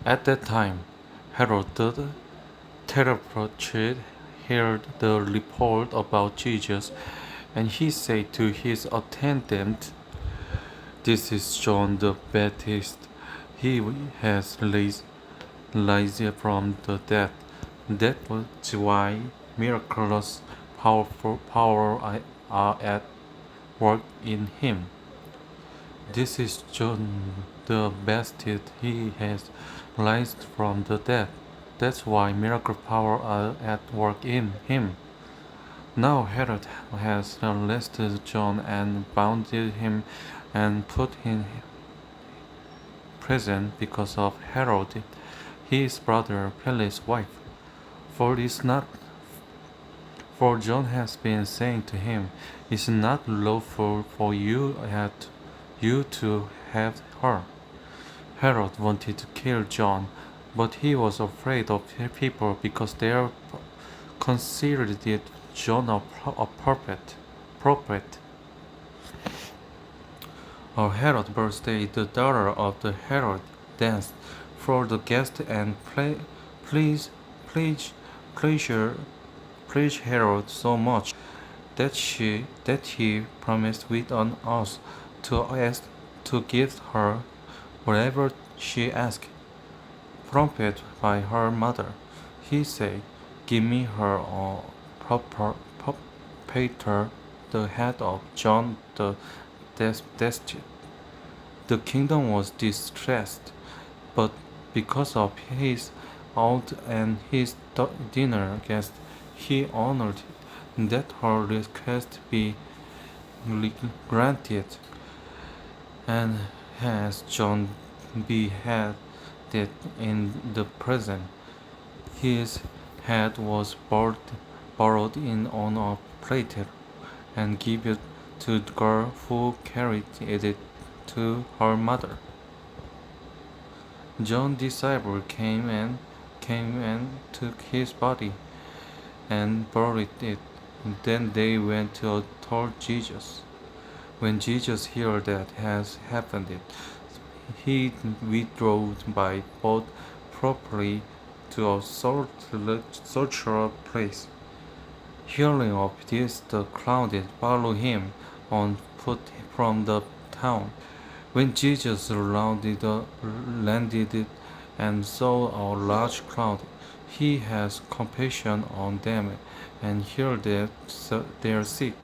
At that time, Herod the Tetrarch heard the report about Jesus, and he said to his attendant, "This is John the Baptist. He has raised from the dead. That was why miraculous power are at work in him. This is John the Baptist. He has raised from the dead. That's why miracle power are at work in him." Now Herod has arrested John and bound him and put him in prison because of Herod, his brother Philip's wife. For it's not For John has been saying to him, "It's not lawful for you to have her." Herod wanted to kill John, but he was afraid of people because they considered John a prophet. On Herod's birthday, the daughter of the Herod danced for the guests and pleased, pleased, pleasure, pleased Herod so much that he promised with an oath to give her whatever she asked. Prompted by her mother, he said, "Give me her proper perpetrator, the head of John the Baptist." The kingdom was distressed, but because of his oath and his dinner guest, he honored that her request be granted, and has John beheaded in the prison. His head was borrowed in on a platter and given to the girl who carried it to her mother. John's disciple came and took his body and buried it. Then they went to told Jesus. When Jesus heard that has happened, he withdrew by boat properly to a social place. Hearing of this, the crowd followed him on foot from the town. When Jesus landed and saw a large crowd, he has compassion on them and healed their sick.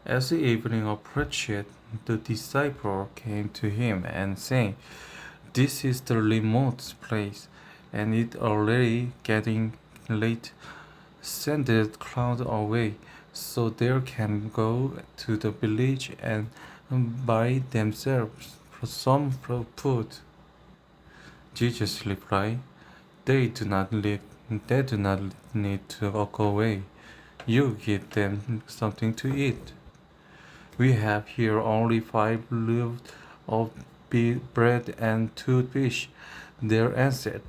As the evening approached, the disciple came to him and saying, "This is the remote place, and it already getting late. Send the crowd away, so they can go to the village and buy themselves some food." Jesus replied, They do not need to go away. You give them something to eat." "We have here only 5 loaves of bread and 2 fish," they answered.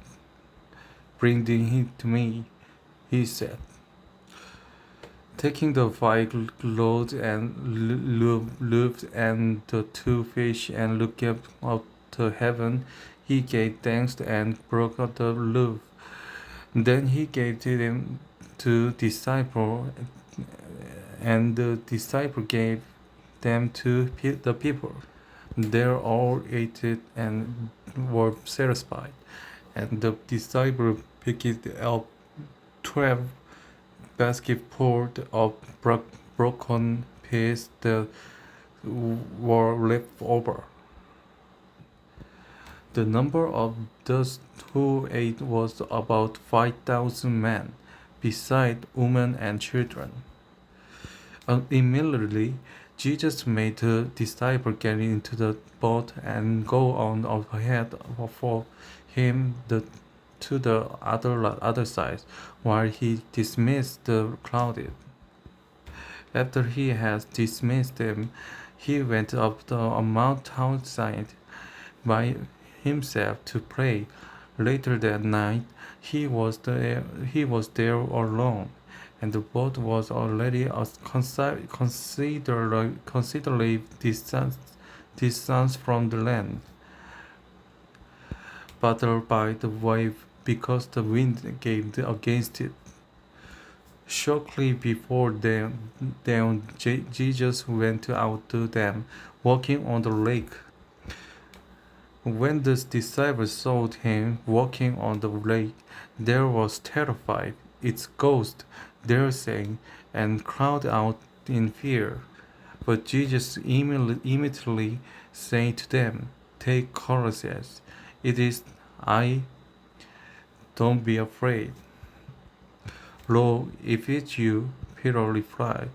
"Bring them to me," he said. Taking the 5 loaves and loaves and the 2 fish and looking up to heaven, he gave thanks and broke up the loaf. Then he gave them to disciple, and the disciple gave them to the people. They all ate it and were satisfied. And the disciple picked up 12 basketfuls of broken pieces that were left over. The number of those who ate was about 5,000 men, besides women and children. Immediately, Jesus made the disciple get into the boat and go on ahead for him to the other side, while he dismissed the crowd. After he had dismissed them, he went up the mountainside by himself to pray. Later that night, he was there alone, and the boat was already a considerable distance from the land. battered by the wave because the wind gave against it. Shortly before them, Jesus went out to them, walking on the lake. When the disciples saw him walking on the lake, they were terrified. "It's ghost," they said, and cried out in fear. But Jesus immediately said to them, "Take courage, it is I, don't be afraid." "Lord, if it's you," Peter replied,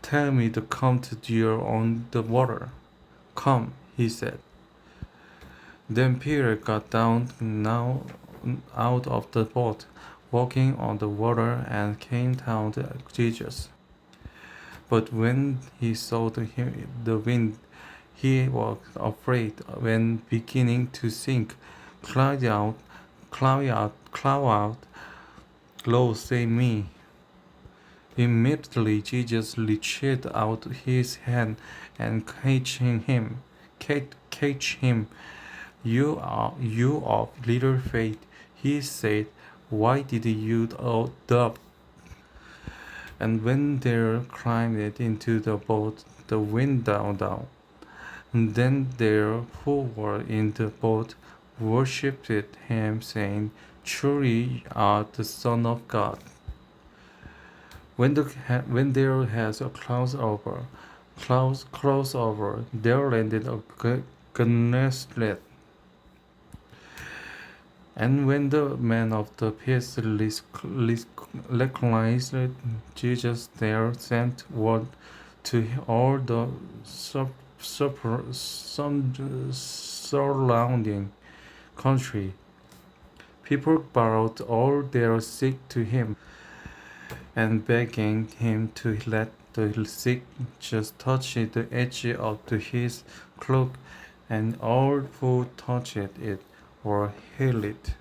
"tell me to come to you on the water." "Come," he said. Then Peter got down now out of the boat, walking on the water, and came down to Jesus. But when he saw the wind, he was afraid, when beginning to sink, cried out, "Lord, save me." Immediately Jesus reached out his hand and catch him. You of little faith," he said, "why did you doubt?" And when they climbed into the boat, the wind died down. Then they who were in the boat worshipped him, saying, "Truly you are the Son of God." When there has a clouds over, there landed a Gennesaret. And when the man of the peace recognized Jesus there, sent word to all the surrounding country. People brought all their sick to him, and begging him to let the sick just touch the edge of his cloak, and all who touched it were healed.